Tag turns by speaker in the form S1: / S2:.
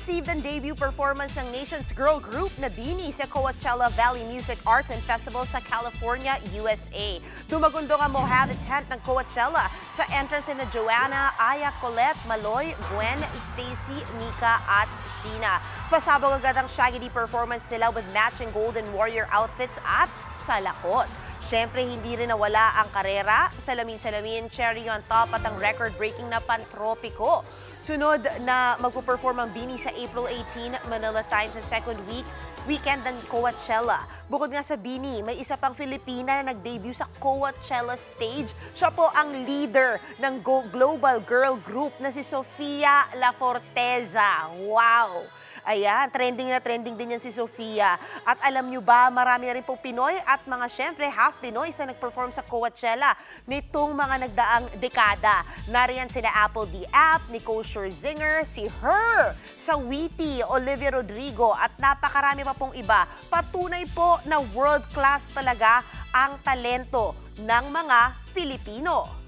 S1: received ang debut performance ng nation's girl group na BINI sa Coachella Valley Music Arts and Festival sa California, USA. Tumagundong ang Mojave tent ng Coachella sa entrance na Joanna, Aya, Colette, Maloy, Gwen, Stacy, Mika at Sheena. Pasabog agad ang Shaggy D performance nila with matching Golden Warrior outfits at salakot. Siyempre, hindi rin nawala ang karera, salamin-salamin, cherry on top at ang record-breaking na Pantropiko. Sunod na magpo-perform ang BINI sa April 18, Manila time sa second weekend ng Coachella. Bukod nga sa BINI, may isa pang Filipina na nag-debut sa Coachella stage. Siya po ang leader ng global girl group na si Sofia La Forteza. Wow! Ayan, trending na trending din yan si Sofia. At alam nyo ba, marami na rin pong Pinoy at mga syempre half Pinoy sa nag-perform sa Coachella nitong mga nagdaang dekada. Nariyan sina Apple D. App, Nicole Scherzinger, si Her, Sawiti, Olivia Rodrigo at napakarami pa pong iba. Patunay po na world class talaga ang talento ng mga Pilipino.